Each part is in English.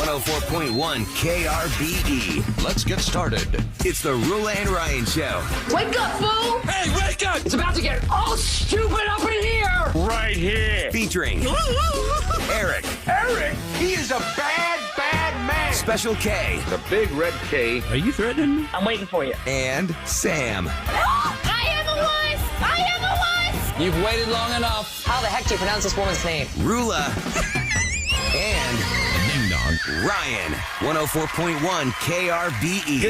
104.1 KRBE. Let's get started. It's the Roula and Ryan Show. Wake up, fool! Hey, wake up! It's about to get all stupid up in here! Right here. Featuring Eric. Eric, he is a bad, bad man. Special K. The big red K. Are you threatening me? I'm waiting for you. And Sam. I am a wuss! I am a wuss! You've waited long enough. How the heck do you pronounce this woman's name? Roula. And Ding dong. Ryan. 104.1 KRBE.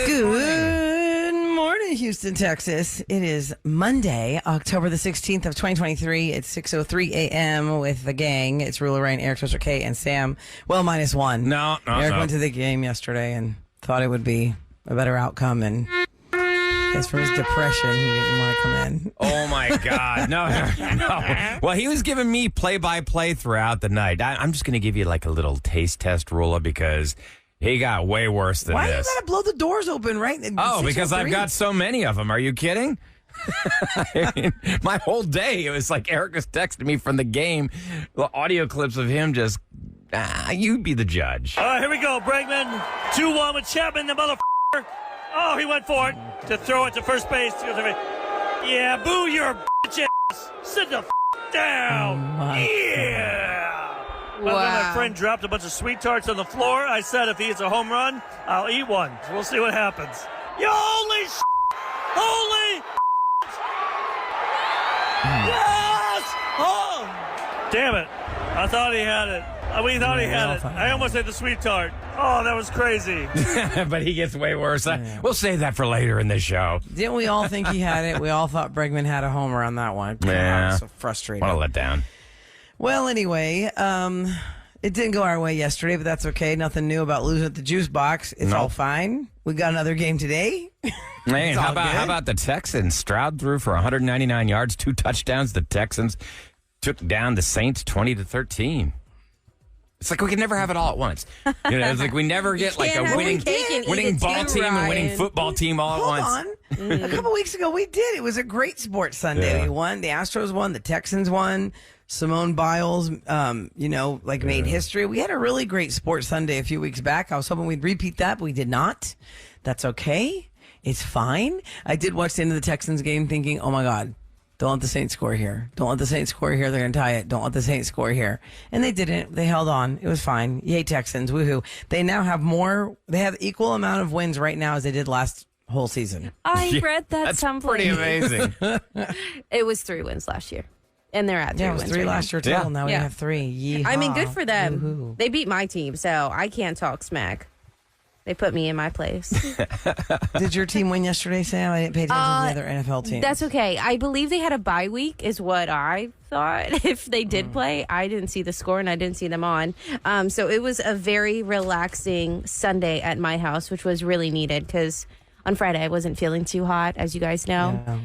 Good morning, Houston, Texas. It is Monday, October the 16th of 2023. It's 6:03 a.m. with the gang. It's Roula, Ryan, Eric, Special K, and Sam. Well, minus one. No. Eric went to the game yesterday and thought it would be a better outcome, and as for his depression, he didn't want to come in. Oh, my God. No. Well, he was giving me play-by-play throughout the night. I'm just going to give you like a little taste test, Roula, because he got way worse than Why this. you gotta blow the doors open, right? Oh, because I've got so many of them. Are you kidding? I mean, my whole day, it was like Eric was texting me from the game, the audio clips of him just, you be the judge. All right, here we go. Bregman, 2-1 with Chapman, the motherfucker. Oh, he went for it to throw it to first base. Yeah, boo your bitch ass. Sit the down. Yeah. By the way, my friend dropped a bunch of sweet tarts on the floor. I said if he hits a home run, I'll eat one. So we'll see what happens. You holy holy yes! Oh! Damn it. I thought he had it. We thought he had it. I almost ate the sweet tart. Oh, that was crazy. But he gets way worse. We'll save that for later in the show. Didn't we all think he had it? We all thought Bregman had a homer on that one. Yeah. I was so frustrated. What a letdown. Well, anyway, it didn't go our way yesterday, but that's okay. Nothing new about losing at the juice box. It's all fine. We got another game today. Man, how about the Texans? Stroud threw for 199 yards, 2 touchdowns. The Texans took down the Saints 20-13. It's like we can never have it all at once. You know, it's like we never get like a winning ball team and winning football team all at once. Hold on. A couple weeks ago, we did. It was a great sports Sunday. Yeah. We won. The Astros won. The Texans won. Simone Biles, made history. We had a really great sports Sunday a few weeks back. I was hoping we'd repeat that, but we did not. That's okay. It's fine. I did watch the end of the Texans game thinking, oh, my God. Don't let the Saints score here. Don't let the Saints score here. They're going to tie it. Don't let the Saints score here. And they didn't. They held on. It was fine. Yay, Texans. Woohoo. They now have they have equal amount of wins right now as they did last whole season. I read that someplace. Pretty amazing. It was 3 wins last year. And they're at 3 Yeah, it was wins 3 right last now. year total. Yeah. Now we Yeah. have 3. Yeehaw. I mean, good for them. Woohoo. They beat my team, so I can't talk smack. They put me in my place. Did your team win yesterday, Sam? I didn't pay attention to the other NFL teams. That's okay. I believe they had a bye week is what I thought. If they did play, I didn't see the score and I didn't see them on. So it was a very relaxing Sunday at my house, which was really needed because on Friday I wasn't feeling too hot, as you guys know. Yeah.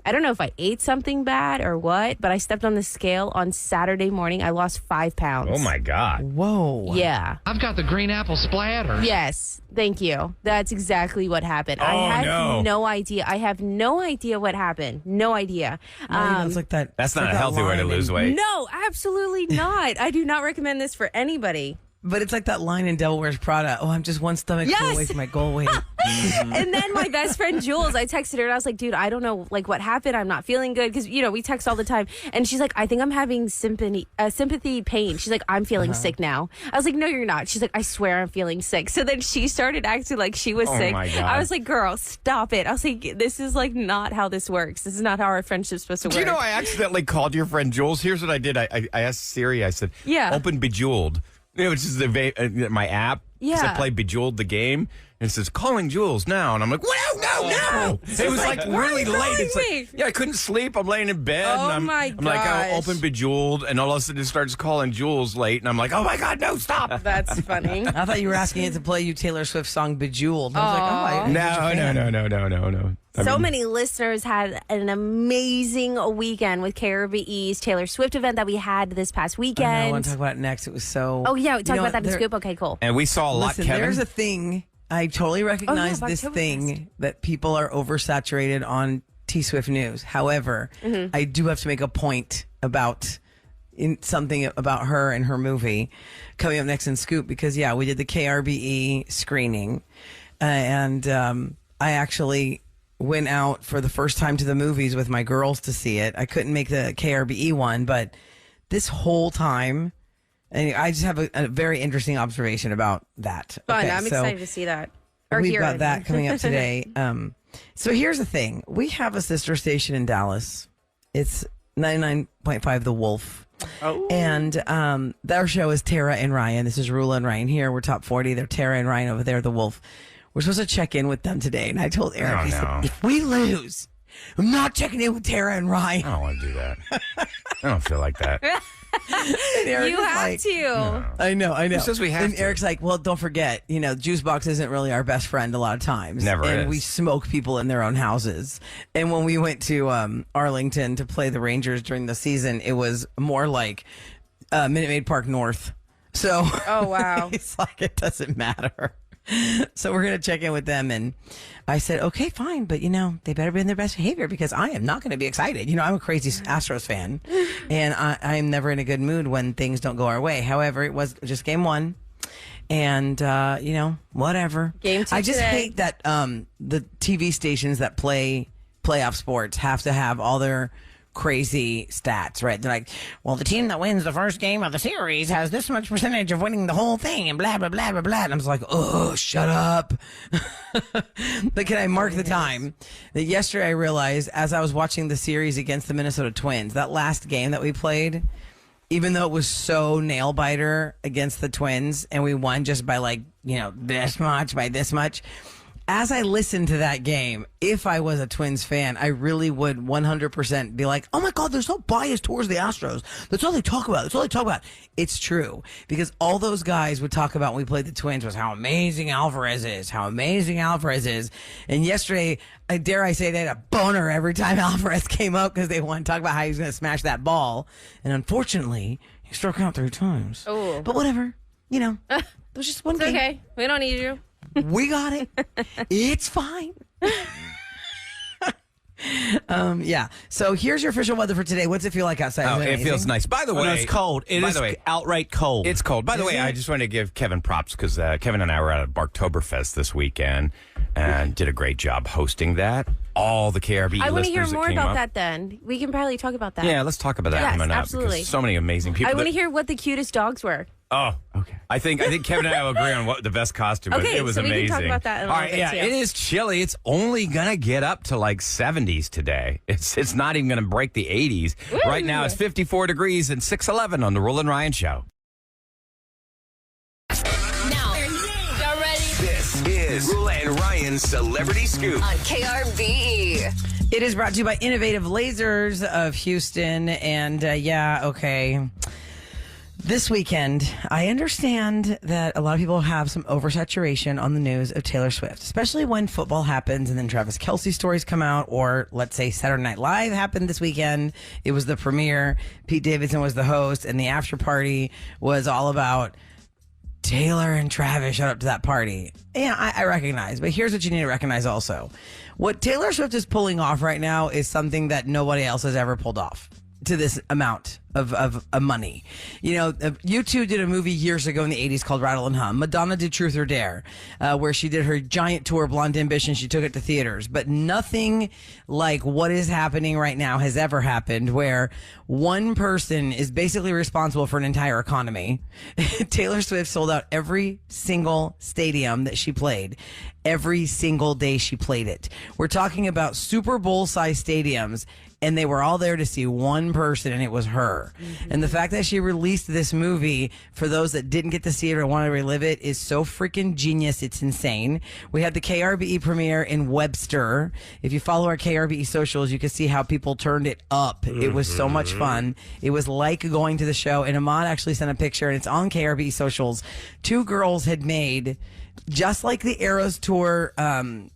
I don't know if I ate something bad or what, but I stepped on the scale on Saturday morning. I lost 5 pounds. Oh, my God. Whoa. Yeah. I've got the green apple splatter. Yes. Thank you. That's exactly what happened. Oh, I had no. no idea. I have no idea what happened. No idea. It's like that. That's it's not like a that healthy way to line lose in- weight. No, absolutely not. I do not recommend this for anybody. But it's like that line in Devil Wears Prada. Oh, I'm just one stomach full Yes. away from my goal weight. And then my best friend Jules, I texted her and I was like, dude, I don't know like what happened. I'm not feeling good because, we text all the time. And she's like, I think I'm having sympathy pain. She's like, I'm feeling sick now. I was like, no, you're not. She's like, I swear I'm feeling sick. So then she started acting like she was sick. My God. I was like, girl, stop it. I was like, this is like not how this works. This is not how our friendship's supposed to work. Do you know I accidentally called your friend Jules? Here's what I did. I asked Siri, I said, open Bejeweled. Which is my app. Yeah. 'Cause I play Bejeweled the game. And it says, calling Jules now. And I'm like, no. It was like really late. It's like, I couldn't sleep. I'm laying in bed. Oh, and my I'm like, I'll gosh. open Bejeweled. And all of a sudden it starts calling Jules late. And I'm like, oh, my God, no, stop. That's funny. I thought you were asking it to play you Taylor Swift song Bejeweled. I was like, oh, No. So many listeners had an amazing weekend with KRBE's Taylor Swift event that we had this past weekend. I want to talk about it next. It was so... Oh, yeah. Talk about that in there- Scoop. Okay, cool. And we saw a lot, Listen, Kevin. there's a thing. I totally recognize about this Oktoberfest. thing that people are oversaturated on T-Swift news. However, I do have to make a point about in something about her and her movie coming up next in Scoop because, yeah, we did the KRBE screening. And I actually went out for the first time to the movies with my girls to see it. I couldn't make the KRBE one, but this whole time, and I just have a very interesting observation about that. Fun. Okay, I'm so excited to see that. Or we've hear got it. that coming up today. So here's the thing. We have a sister station in Dallas. It's 99.5 The Wolf. Oh. And their show is Tara and Ryan. This is Roula and Ryan here. We're top 40. They're Tara and Ryan over there, The Wolf. We're supposed to check in with them today. And I told Eric, I said, if we lose, I'm not checking in with Tara and Ryan. I don't want to do that. I don't feel like that. You have to. I know. Who says we have and to? Eric's like, well, don't forget, Juice Box isn't really our best friend a lot of times. Never and is. we smoke people in their own houses. And when we went to Arlington to play the Rangers during the season, it was more like Minute Maid Park North. So, Oh, wow. it's like, it doesn't matter. So we're going to check in with them. And I said, okay, fine. But, they better be in their best behavior because I am not going to be excited. I'm a crazy Astros fan and I am never in a good mood when things don't go our way. However, it was just game one and, whatever. Game two I just today. hate that the TV stations that play playoff sports have to have all their crazy stats, right? They're like, well, the team that wins the first game of the series has this much percentage of winning the whole thing and blah, blah, blah, blah, blah. And I'm just like, oh, shut up. But can I mark the time that yesterday I realized as I was watching the series against the Minnesota Twins, that last game that we played, even though it was so nail biter against the Twins and we won just by this much, by this much, as I listened to that game, if I was a Twins fan, I really would 100% be like, oh my God, they're so biased towards the Astros. That's all they talk about. That's all they talk about. It's true. Because all those guys would talk about when we played the Twins was how amazing Alvarez is, how amazing Alvarez is. And yesterday, dare I say, they had a boner every time Alvarez came up because they wanted to talk about how he was going to smash that ball. And unfortunately, he struck out 3 times. Oh. But whatever, it was just one It's game. okay. We don't need you. We got it. It's fine. Yeah. So here's your official weather for today. What's it feel like outside? Oh, Is it feels amazing? nice. By the way, no, it's cold. It by is the way, outright cold. It's cold. By the way, I just want to give Kevin props because Kevin and I were at Barktoberfest this weekend and did a great job hosting that. All the KRB I want to hear listeners more that came about up. that then. We can probably talk about that. Yeah, let's talk about that Yes, coming up. absolutely. Because so many amazing people. I want to that- hear what the cutest dogs were. Oh, Okay. I think Kevin and I will agree on what the best costume was. Okay, It was so we amazing. can talk about that in a All little right, bit, yeah, too. it is chilly. It's only gonna get up to like 70s today. It's not even gonna break the 80s. Right now it's 54 degrees and 6:11 on the Roula and Ryan show. Now, y'all ready? This is Roula and Ryan's Celebrity Scoop. On KRBE. It is brought to you by Innovative Lasers of Houston. And okay. This weekend, I understand that a lot of people have some oversaturation on the news of Taylor Swift, especially when football happens and then Travis Kelce stories come out, or let's say Saturday Night Live happened this weekend. It was the premiere. Pete Davidson was the host, and the after party was all about Taylor and Travis showed up to that party. Yeah, I recognize, but here's what you need to recognize also. What Taylor Swift is pulling off right now is something that nobody else has ever pulled off to this amount of money. U2 did a movie years ago in the 80s called Rattle and Hum. Madonna did Truth or Dare, where she did her giant tour, Blonde Ambition. She took it to theaters. But nothing like what is happening right now has ever happened, where one person is basically responsible for an entire economy. Taylor Swift sold out every single stadium that she played, every single day she played it. We're talking about Super Bowl size stadiums, and they were all there to see one person, and it was her. Mm-hmm. And the fact that she released this movie for those that didn't get to see it or want to relive it is so freaking genius. It's insane. We had the KRBE premiere in Webster. If you follow our KRBE socials, you can see how people turned it up. Mm-hmm. It was so much fun. It was like going to the show. And Ahmad actually sent a picture, and it's on KRBE socials. 2 girls had made just like the Eras Tour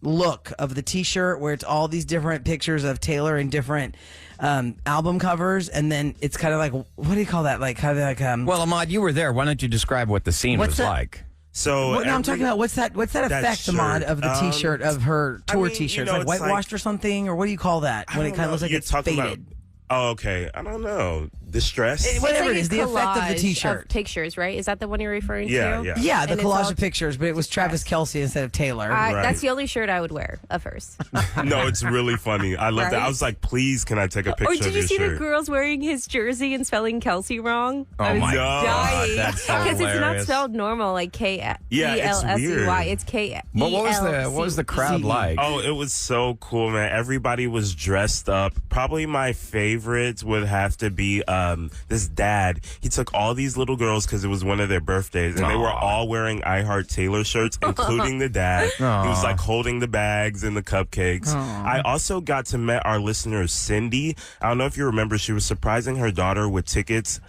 look of the T-shirt, where it's all these different pictures of Taylor in different album covers, and then it's kind of like, what do you call that? Like kind of like Well, Ahmad, you were there. Why don't you describe what the scene What's was that? like? So no, I'm talking about what's that effect, shirt, Ahmad, of the T-shirt of her tour T-shirts, like it's whitewashed or something, or what do you call that when it kind of looks like You're it's talking faded? Oh, okay. I don't know. distress. Whatever It's it is, the effect of the collage T-shirt. pictures, right? Is that the one you're referring Yeah, to? yeah. Yeah, the And it's collage all of pictures, but it was Travis Kelce instead of Taylor. Right. That's the only shirt I would wear of hers. No, it's really funny. I love that. I Right? was like, please, can I take a picture Or of did you your see shirt? the girls wearing his jersey and spelling Kelsey wrong? Oh I was my dying. that's Because it's not hilarious. spelled normal like Yeah, it's K-E-L-S-E-Y. weird. It's K. But what was the crowd like? Oh, it was so cool, man. Everybody was dressed up. Probably my favorites would have to be this dad. He took all these little girls because it was one of their birthdays, and they were all wearing I Heart Taylor shirts, including the dad. He was like holding the bags and the cupcakes. I also got to meet our listener, Cindy. I don't know if you remember, she was surprising her daughter with tickets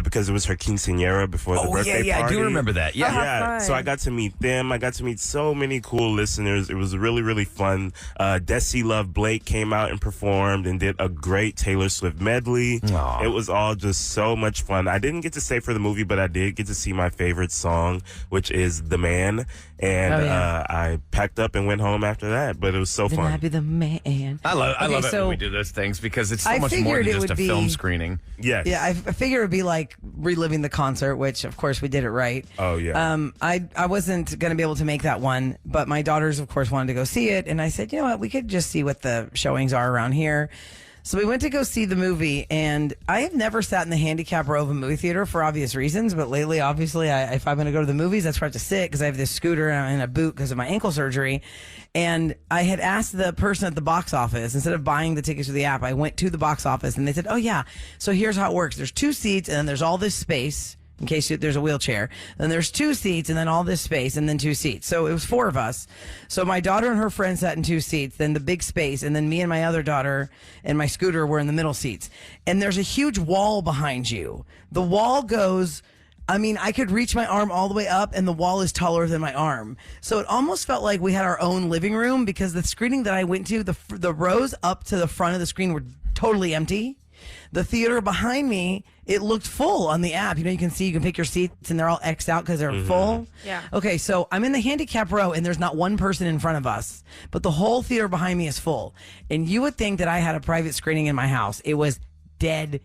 because it was her quinceañera before the birthday yeah, party. I do remember that. Yeah. Yeah, fun. so I got to meet them. I got to meet so many cool listeners. It was really, really fun. Desi Love Blake came out and performed and did a great Taylor Swift medley. Aw. It was all just so much fun. I didn't get to stay for the movie, but I did get to see my favorite song, which is The Man. And I packed up and went home after that, but it was so Then fun. I'd be the man. I love it so when we do those things because it's so I much more figured than it just a would be- film screening. Yes. Yeah, I figure it would be like reliving the concert, which of course we did it right. Oh, yeah. I wasn't going to be able to make that one, but my daughters, of course, wanted to go see it, and I said, you know what, we could just see what the showings are around here. So we went to go see the movie, and I have never sat in the handicap row of a movie theater for obvious reasons, but lately, obviously, if I'm going to go to the movies, that's where I have to sit because I have this scooter and I'm in a boot because of my ankle surgery. And I had asked the person at the box office, instead of buying the tickets through the app, I went to the box office, and they said, oh, yeah, so here's how it works. There's 2 seats, and then there's all this space in case there's a wheelchair. Then there's 2 seats and then all this space and then 2 seats. So it was 4 of us. So my daughter and her friend sat in 2 seats, then the big space, and then me and my other daughter and my scooter were in the middle seats. And there's a huge wall behind you. The wall goes, I mean, I could reach my arm all the way up and the wall is taller than my arm. So it almost felt like we had our own living room because the screening that I went to, the rows up to the front of the screen were totally empty. The theater behind me, it looked full on the app. You know, you can see, you can pick your seats and they're all X'd out because they're full. Yeah. Okay, so I'm in the handicap row and there's not one person in front of us, but the whole theater behind me is full. And you would think that I had a private screening in my house. It was dead,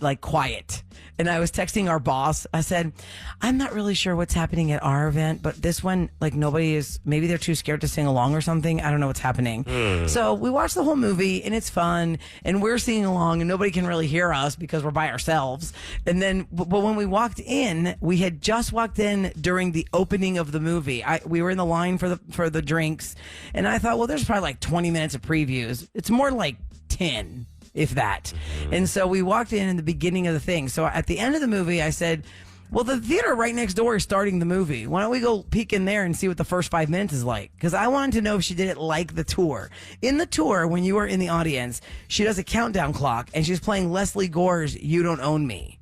like quiet. And I was texting our boss. I said, I'm not really sure what's happening at our event, but this one, like maybe they're too scared to sing along or something. I don't know what's happening. So we watched the whole movie and it's fun and we're singing along and nobody can really hear us because we're by ourselves. And then, but when we walked in, we had just walked in during the opening of the movie. We were in the line for the drinks and I thought, well, there's probably like 20 minutes of previews. It's more like 10. If that. And so we walked in the beginning of the thing. So at the end of the movie, I said, well, the theater right next door is starting the movie. Why don't we go peek in there and see what the first 5 minutes is like? Because I wanted to know if she did it like the tour. In the tour, when you are in the audience, she does a countdown clock and she's playing Leslie Gore's You Don't Own Me.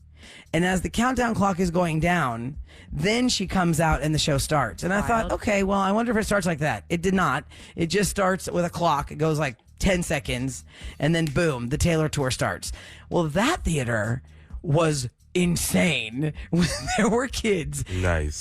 And as the countdown clock is going down, then she comes out and the show starts. And I thought, okay, well, I wonder if it starts like that. It did not. It just starts with a clock. It goes like 10 seconds, and then boom, the Taylor tour starts. Well, that theater was insane. There were kids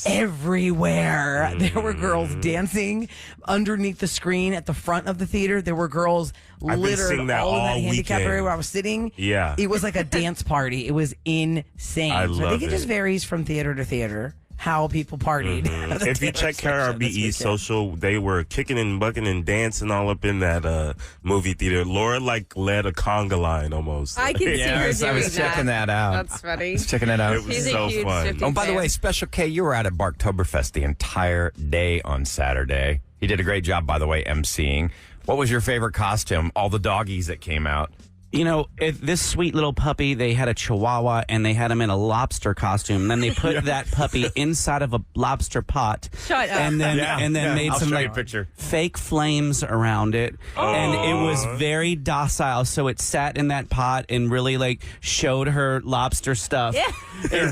everywhere. There were girls dancing underneath the screen at the front of the theater. There were girls littered all in that handicap area where I was sitting. Yeah. It was like a dance party. It was insane. I think it just varies from theater to theater how people partied. If you check KRBE social, they were kicking and bucking and dancing all up in that movie theater. Laura led a conga line almost. I can see her doing I was checking that out. That's funny. I was checking it out. It was She's so a huge fun. Swiftie Oh, by the fan. way, Special K, you were out at Barktoberfest the entire day on Saturday. He did a great job, by the way, emceeing. What was your favorite costume? All the doggies that came out. You know, this sweet little puppy, they had a chihuahua and they had him in a lobster costume. Then they put that puppy inside of a lobster pot. Shut up. And then made I'll some show you like a picture. fake flames around it. And it was very docile. So it sat in that pot and really like showed her lobster stuff. Yeah.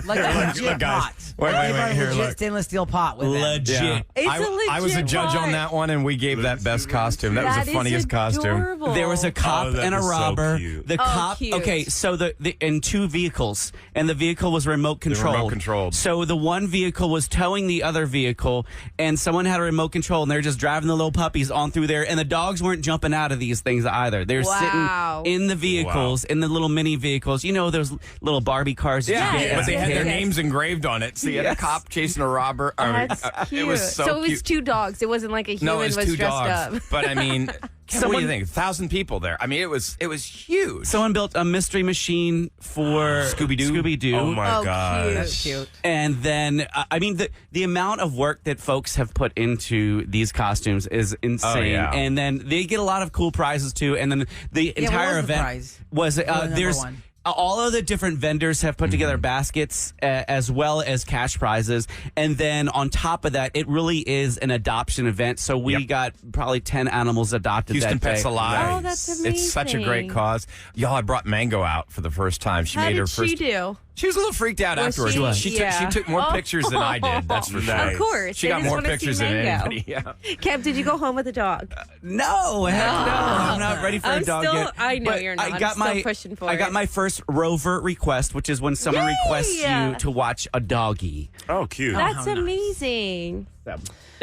Like a legit pot. Wait, here, legit look. stainless steel pot with it. Legit. Yeah. I was a judge on that one, and we gave that best costume. That was the funniest costume. adorable. There was a cop that and a is so robber. cute. cute. The cop. cute. Okay, so the in 2 vehicles, and the vehicle was remote controlled. remote controlled. So the one vehicle was towing the other vehicle, and someone had a remote control, and they're just driving the little puppies on through there, and the dogs weren't jumping out of these things either. They're Wow. sitting in the vehicles, in the little mini vehicles. You know those little Barbie cars. that you get but as they a had kid? their names engraved on it. So you had a Yes. cop chasing a robber. That's cute. It was so it was cute. 2 dogs. It wasn't like a human No, it was 2 dressed dogs. up. But I mean, what do Someone- you think? 1,000 people there. I mean, it was huge. Someone built a mystery machine for Scooby-Doo? Scooby-Doo. Oh my Oh, gosh. cute. That's cute. And then, I mean, the amount of work that folks have put into these costumes is insane. yeah. And then they get a lot of cool prizes too. And then the Yeah, what entire was the event prize? was number there's. one? All of the different vendors have put together baskets as well as cash prizes. And then on top of that, it really is an adoption event. So we got probably 10 animals adopted Houston that day. Pets Alive. Oh, that's amazing. It's such a great cause. Y'all, I brought Mango out for the first time. She How made did her first. she do? She was a little freaked out Was afterwards. she? She Yeah. took more Oh. pictures than I did. That's for sure. Nice. Of course. She They got just more wanna see pictures than Mango. anybody. Yeah. Kev, did you go home with a dog? No, heck no. I'm not ready for I'm a dog still- yet. I know But you're not. I I'm got still pushing for I got it. my first Rover request, which is when someone Yay! requests you to watch a doggy. Oh, cute. That's how nice. amazing. Thank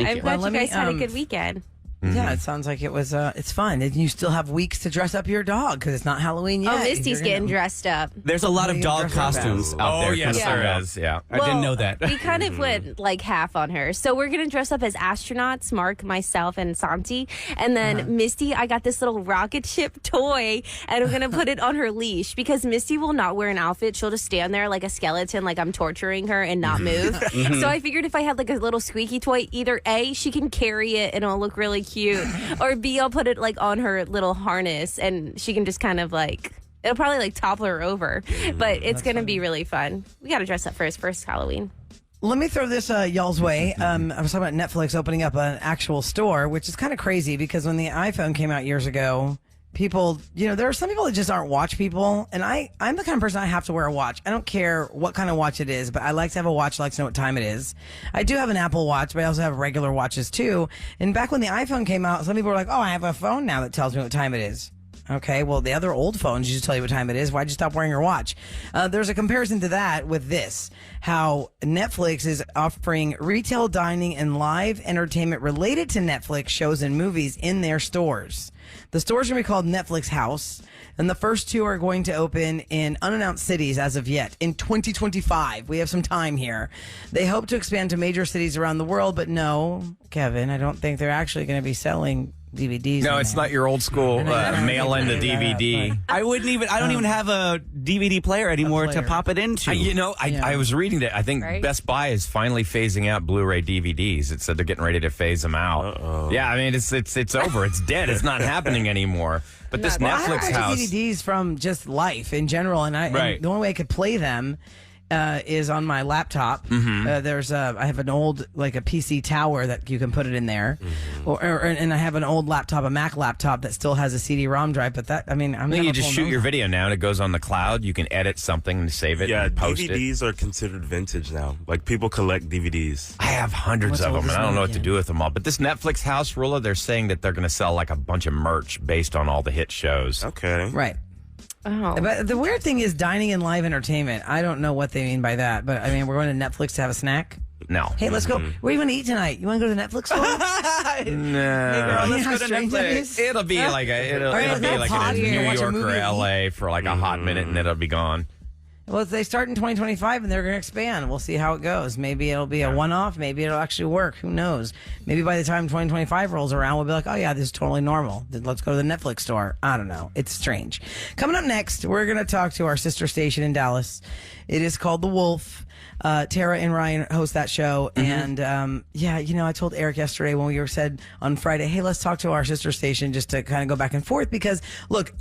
I'm you. glad Well, you let guys me, had a good weekend. Yeah, it sounds like it was. It's fun. And you still have weeks to dress up your dog because it's not Halloween yet. Oh, Misty's You're gonna- getting dressed up. There's a lot of What are you dog gonna dress up costumes out Oh, there. yes, Yeah. there is. Yeah. I didn't know that. We kind of went like half on her. So we're going to dress up as astronauts, Mark, myself, and Santi. And then Misty, I got this little rocket ship toy, and I'm going to put it on her leash because Misty will not wear an outfit. She'll just stand there like a skeleton, like I'm torturing her and not move. So I figured if I had like a little squeaky toy, either A, she can carry it and it'll look really cute, or B, I'll put it like on her little harness and she can just kind of like, it'll probably like topple her over. But it's going to be really fun. We got to dress up for his first Halloween. Let me throw this y'all's way. I was talking about Netflix opening up an actual store, which is kind of crazy because when the iPhone came out years ago, people, there are some people that just aren't watch people. And I'm the kind of person I have to wear a watch. I don't care what kind of watch it is, but I like to have a watch. I like to know what time it is. I do have an Apple Watch, but I also have regular watches too. And back when the iPhone came out, some people were like, oh, I have a phone now that tells me what time it is. Okay, well, the other old phones used to tell you what time it is. Why'd you stop wearing your watch? There's a comparison to that with this, how Netflix is offering retail dining and live entertainment related to Netflix shows and movies in their stores. The stores are going to be called Netflix House, and the first 2 are going to open in unannounced cities as of yet in 2025. We have some time here. They hope to expand to major cities around the world, but no, Kevin, I don't think they're actually going to be selling DVDs. No, in it's there. not your old school mail in the DVD. I don't even have a DVD player anymore to pop it into. I was reading that. I think Right? Best Buy is finally phasing out Blu-ray DVDs. It said they're getting ready to phase them out. Uh-oh. Yeah, I mean it's over. It's dead. It's not happening anymore. But this Well, I Netflix have house. DVDs from just life in general, and Right. the only way I could play them is on my laptop. Mm-hmm. I have an old like a PC tower that you can put it in there, Mm-hmm. and I have an old laptop, a Mac laptop that still has a CD-ROM drive. But that, I'm I think you just shoot your video now and it goes on the cloud. You can edit something and save it Yeah, and post it. DVDs are considered vintage now. Like, people collect DVDs. I have hundreds What's of them, old and is I don't know new what to again? do with them all. But this Netflix house, Roula, they're saying that they're going to sell like a bunch of merch based on all the hit shows. Okay. Right. Oh. But the weird thing is dining and live entertainment. I don't know what they mean by that, but I mean, we're going to Netflix to have a snack. No. Hey, let's go. Where are you going to eat tonight? You want to go to the Netflix store? No. You know how strange that is? It'll be like it'll Alright, be that's like hot. in You're New gonna watch a York movie or and LA for like a hot minute and then it'll be gone. Well, they start in 2025 and they're going to expand. We'll see how it goes. Maybe it'll be a one-off. Maybe it'll actually work. Who knows? Maybe by the time 2025 rolls around, we'll be like, oh, yeah, this is totally normal. Then let's go to the Netflix store. I don't know. It's strange. Coming up next, we're going to talk to our sister station in Dallas. It is called The Wolf. Tara and Ryan host that show. And, I told Eric yesterday when we said on Friday, hey, let's talk to our sister station just to kind of go back and forth because, look,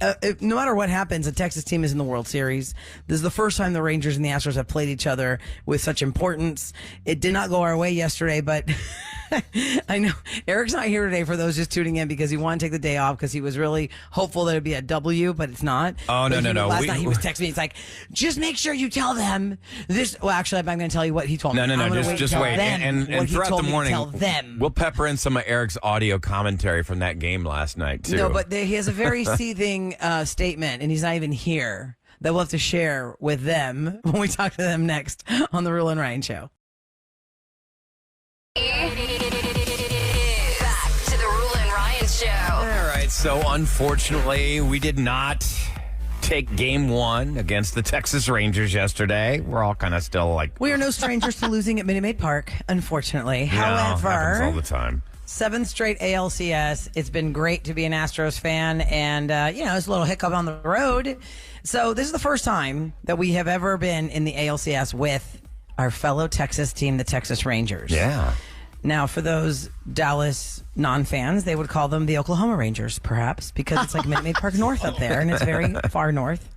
no matter what happens, the Texas team is in the World Series. This is the first time the Rangers and the Astros have played each other with such importance. It did not go our way yesterday, but I know Eric's not here today for those just tuning in because he wanted to take the day off because he was really hopeful that it'd be a W, but it's not. Oh, no. Last night he was texting me. It's like, just make sure you tell them this. Well, actually, I'm going to tell you what he told me. No. Just wait. And throughout the morning, tell them. We'll pepper in some of Eric's audio commentary from that game last night, too. No, but he has a very seething statement, and he's not even here, that we'll have to share with them when we talk to them next on the Roula and Ryan Show. Back to the Roula and Ryan Show. All right, so unfortunately, we did not take game one against the Texas Rangers yesterday. We're all kind of still like... We are no strangers to losing at Minute Maid Park, unfortunately. No, happens However, all the time. 7th straight ALCS. It's been great to be an Astros fan, and it's a little hiccup on the road. So this is the first time that we have ever been in the ALCS with our fellow Texas team, the Texas Rangers. Yeah. Now, for those Dallas non-fans, they would call them the Oklahoma Rangers, perhaps, because it's like Minute Maid Park North up there, and it's very far north.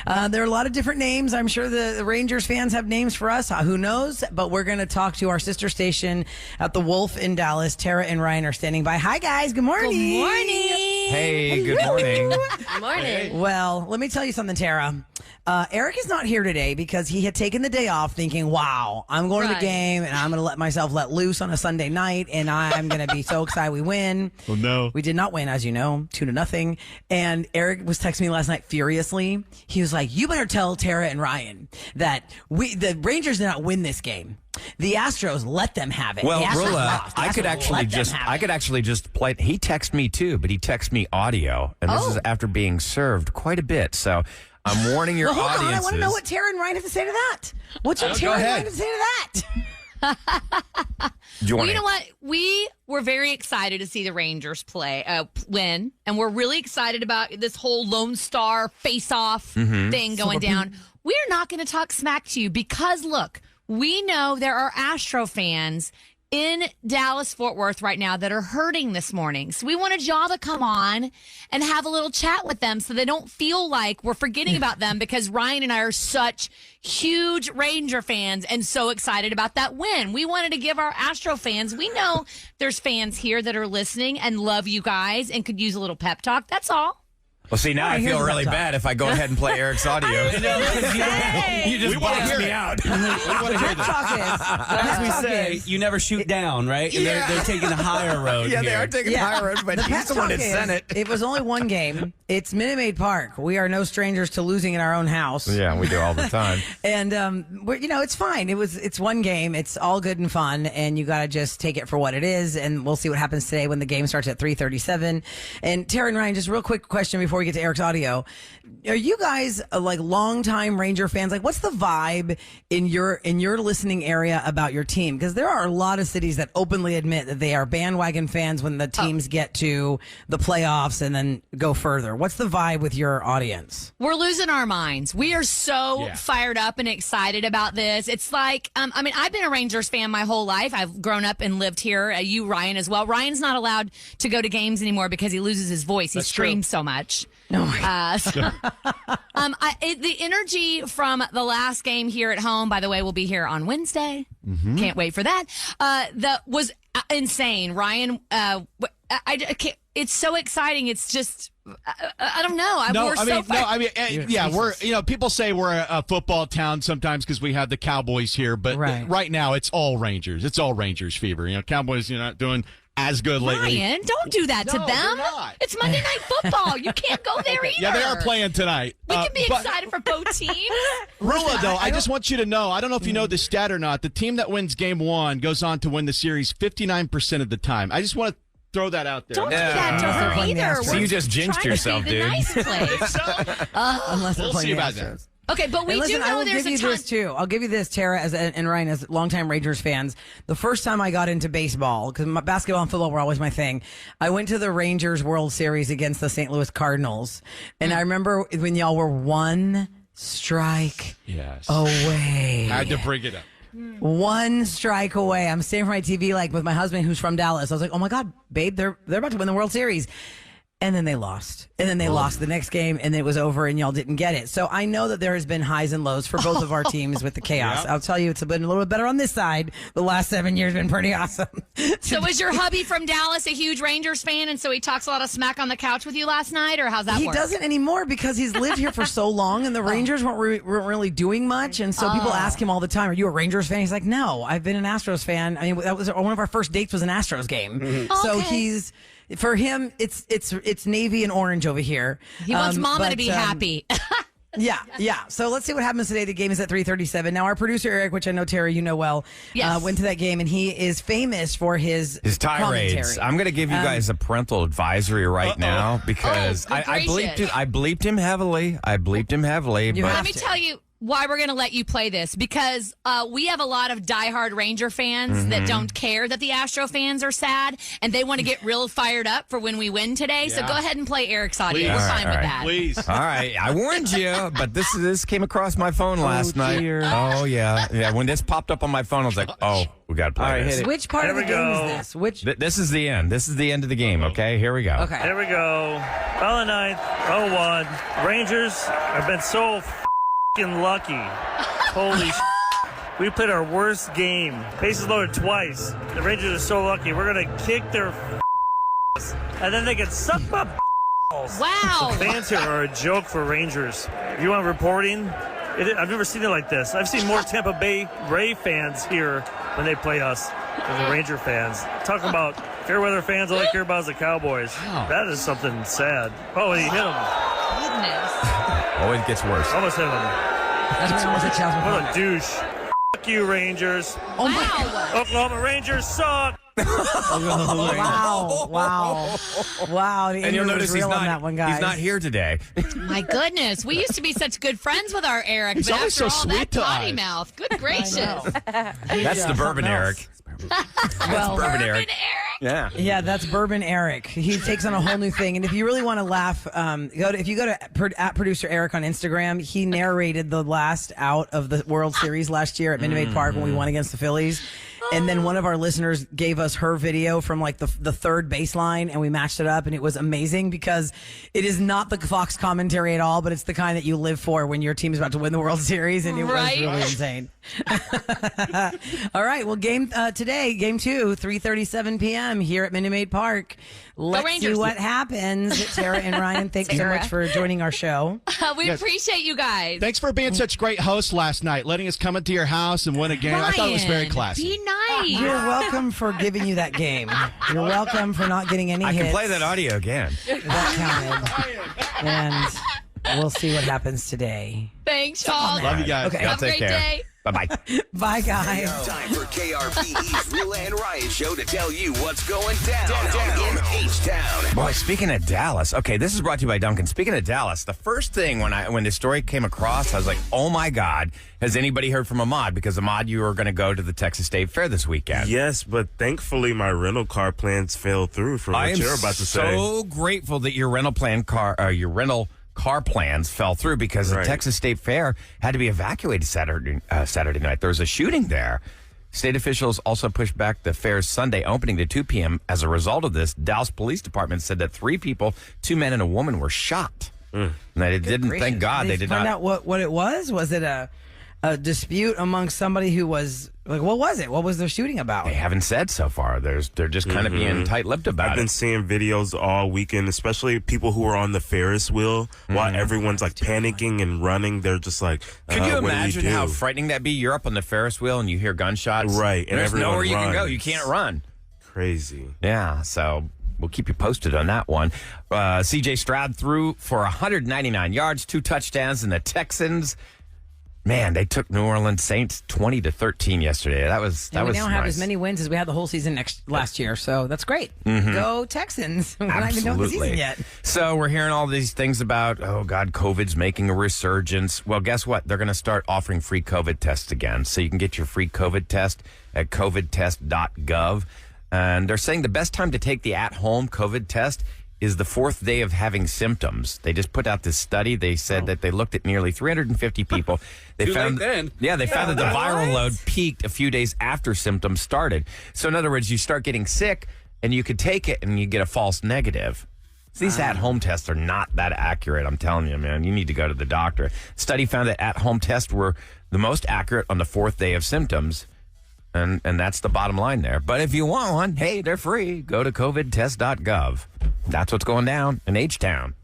There are a lot of different names. I'm sure the Rangers fans have names for us. Who knows? But we're going to talk to our sister station at the Wolf in Dallas. Tara and Ryan are standing by. Hi, guys. Good morning. Good morning. Hey, good morning. Good morning. Well, let me tell you something, Tara. Eric is not here today because he had taken the day off thinking, wow, I'm going to the game and I'm going to let myself let loose on a Sunday night and I'm going to be so excited we win. Well, no. We did not win, as you know, 2-0. And Eric was texting me last night furiously. He was like, you better tell Tara and Ryan that the Rangers did not win this game. The Astros let them have it. Well, The Astros Roula, lost. The I could Astros actually just play. He texted me too, but he texted me audio, and this is after being served quite a bit. So I'm warning your Well, hold audiences. on. I want to know what Tara and Ryan have to say to that. What's your Tara and Ryan have to say to that? Well, you know what? We were very excited to see the Rangers win, and we're really excited about this whole Lone Star face-off thing going down. We're not going to talk smack to you because, look, we know there are Astro fans in Dallas-Fort Worth right now that are hurting this morning. So we wanted y'all to come on and have a little chat with them so they don't feel like we're forgetting about them because Ryan and I are such huge Ranger fans and so excited about that win. We wanted to give our Astro fans, we know there's fans here that are listening and love you guys and could use a little pep talk. That's all. Well, see, now I feel really bad if I go ahead and play Eric's audio. You just boxed me out. As we say, you never shoot down, right? Yeah. They're taking the higher road. Yeah, here. they are taking the higher road, but he's the one that sent it. It was only one game. It's Minute Maid Park. We are no strangers to losing in our own house. Yeah, we do all the time. And it's fine. It's one game. It's all good and fun, and you got to just take it for what it is. And we'll see what happens today when the game starts at 3:37. And Tara and Ryan, just real quick question before we get to Eric's audio: are you guys like longtime Ranger fans? Like, what's the vibe in your listening area about your team? Because there are a lot of cities that openly admit that they are bandwagon fans when the teams get to the playoffs and then go further. What's the vibe with your audience? We're losing our minds. We are so fired up and excited about this. It's like, I've been a Rangers fan my whole life. I've grown up and lived here. You, Ryan, as well. Ryan's not allowed to go to games anymore because he loses his voice. He screams so much. No. The energy from the last game here at home, by the way, will be here on Wednesday. Can't wait for that. That was insane. Ryan, it's so exciting. It's just, I don't know. People say we're a football town sometimes because we have the Cowboys here, but right now it's all Rangers. It's all Rangers fever. Cowboys, not doing as good lately. Ryan, don't do that to them. It's Monday Night Football. You can't go there either. Yeah, they are playing tonight. We can be excited for both teams. Roula, though, I just want you to know, I don't know if you know this stat or not, the team that wins game one goes on to win the series 59% of the time. I just want to throw that out there. Don't do that to her either. So you just jinxed yourself, dude. Unless we'll see about that. Okay, but we do know I will there's give you a ton. this too. I'll give you this, Tara, and Ryan, as longtime Rangers fans. The first time I got into baseball, because basketball and football were always my thing, I went to the Rangers World Series against the St. Louis Cardinals, and I remember when y'all were one strike away. I had to bring it up. One strike away. I'm standing for my TV, like with my husband, who's from Dallas. I was like, "Oh my God, babe, they're about to win the World Series." And then they lost. And then they lost the next game, and it was over, and y'all didn't get it. So I know that there has been highs and lows for both of our teams with the chaos. I'll tell you, it's been a little bit better on this side. The last 7 years have been pretty awesome. So was your hubby from Dallas a huge Rangers fan, and so he talks a lot of smack on the couch with you last night, or how's that He work? doesn't anymore because he's lived here for so long, and the Rangers weren't really doing much. And so people ask him all the time, "Are you a Rangers fan?" He's like, "No, I've been an Astros fan." I mean, that was one of our first dates was an Astros game. So he's. For him, it's navy and orange over here. He wants Mama to be happy. Yeah. So let's see what happens today. The game is at 3:37. Now, our producer Eric, which I know Terry, you know well, went to that game, and he is famous for his tirades. commentary. I'm going to give you guys a parental advisory right now because I bleeped him heavily. But Let me tell you why we're going to let you play this, because we have a lot of diehard Ranger fans that don't care that the Astro fans are sad, and they want to get real fired up for when we win today. So go ahead and play Eric's audio. We're fine with that. Please. All right, I warned you, but this came across my phone last night. Oh yeah. When this popped up on my phone, I was like, oh, we got to play this. Which part of the game is this? This is the end. This is the end of the game. Okay, here we go. Okay. Here we go. On the 9th, 0-1. Rangers have been so f***ing lucky. Holy sh**. We played our worst game. Bases loaded twice. The Rangers are so lucky. We're going to kick their ass, and then they get sucked up. Wow. The fans here are a joke for Rangers. You want reporting? I've never seen it like this. I've seen more Tampa Bay Ray fans here when they play us than the Ranger fans. Talking about fair weather fans, all they care about is the Cowboys. Wow. That is something sad. Oh, and he hit him. Goodness. Oh, it gets worse. Almost hit him. What a douche. Fuck you, Rangers. Oh my Oklahoma Rangers suck. Wow. And you'll notice he's on that one, guys. he's not here today. My goodness. We used to be such good friends with our Eric, He's but always after so all sweet that to potty us. mouth. Good gracious. That's the bourbon, Eric. Well, Bourbon Eric. Yeah, that's Bourbon Eric. He takes on a whole new thing. And if you really want to laugh, if you go to at producer Eric on Instagram, he narrated the last out of the World Series last year at Minute Maid Park when we won against the Phillies. And then one of our listeners gave us her video from like the third baseline, and we matched it up, and it was amazing because it is not the Fox commentary at all, but it's the kind that you live for when your team is about to win the World Series, and it was really insane. All right, well, today, game 2, 3:37 p.m. here at Minute Maid Park. Let's see what happens. Tara and Ryan, thanks so much for joining our show. We appreciate you guys. Thanks for being such great hosts last night, letting us come into your house and win a game. I thought it was very classy. Be nice. You're welcome for giving you that game. You're welcome for not getting any hits. I can play that audio again. That counted. And we'll see what happens today. Thanks, Paul. Love you guys. Okay. Have a great day. Bye-bye. Bye, guys. Time for KRPE's Roula and Ryan show to tell you what's going down in H-Town. Boy, speaking of Dallas, okay, this is brought to you by Duncan. Speaking of Dallas, the first thing when this story came across, I was like, oh my God, has anybody heard from Ahmad? Because Ahmad, you are going to go to the Texas State Fair this weekend. Yes, but thankfully my rental car plans fell through from what you're about to say. I am so grateful that your rental car plans fell through because the Texas State Fair had to be evacuated Saturday night. There was a shooting there. State officials also pushed back the fair's Sunday opening to 2 p.m. As a result of this, Dallas Police Department said that 3 people, 2 men and a woman, were shot. And they didn't, thank God, they did not. Find out what it was? Was it a dispute amongst somebody who was like, what was it? What was the shooting about? They haven't said so far. They're just kind of being tight-lipped about it. I've been seeing videos all weekend, especially people who are on the Ferris wheel while everyone's like panicking and running. They're just like, could you what imagine do we do? how frightening that'd be? You're up on the Ferris wheel and you hear gunshots. Right. And There's everyone nowhere you can go. runs. You can't run. Crazy. Yeah, so we'll keep you posted on that one. C.J. Stroud threw for 199 yards, 2 touchdowns, and the Texans, man, they took New Orleans Saints 20-13 yesterday. That was we now have nice. as many wins as we had the whole season last year, so that's great. Go Texans. We're not even done with the season yet. So we're hearing all these things about, oh God, COVID's making a resurgence. Well, guess what? They're going to start offering free COVID tests again. So you can get your free COVID test at covidtest.gov. And they're saying the best time to take the at-home COVID test is the 4th day of having symptoms. They just put out this study. They said that they looked at nearly 350 people. They found that the viral load peaked a few days after symptoms started. So in other words, you start getting sick and you could take it and you get a false negative. These at-home tests are not that accurate. I'm telling you, man. You need to go to the doctor. Study found that at-home tests were the most accurate on the 4th day of symptoms. And that's the bottom line there. But if you want one, hey, they're free. Go to covidtest.gov. That's what's going down in H-Town.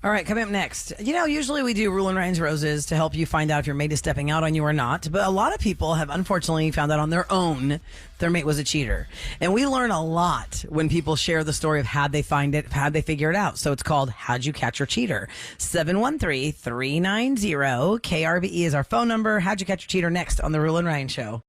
All right, coming up next. Usually we do Rule and Ryan's Roses to help you find out if your mate is stepping out on you or not. But a lot of people have unfortunately found out on their own their mate was a cheater. And we learn a lot when people share the story of how'd they find it, how'd they figure it out. So it's called How'd You Catch Your Cheater? 713-390-KRBE is our phone number. How'd you catch your cheater? Next on the Rule and Ryan Show.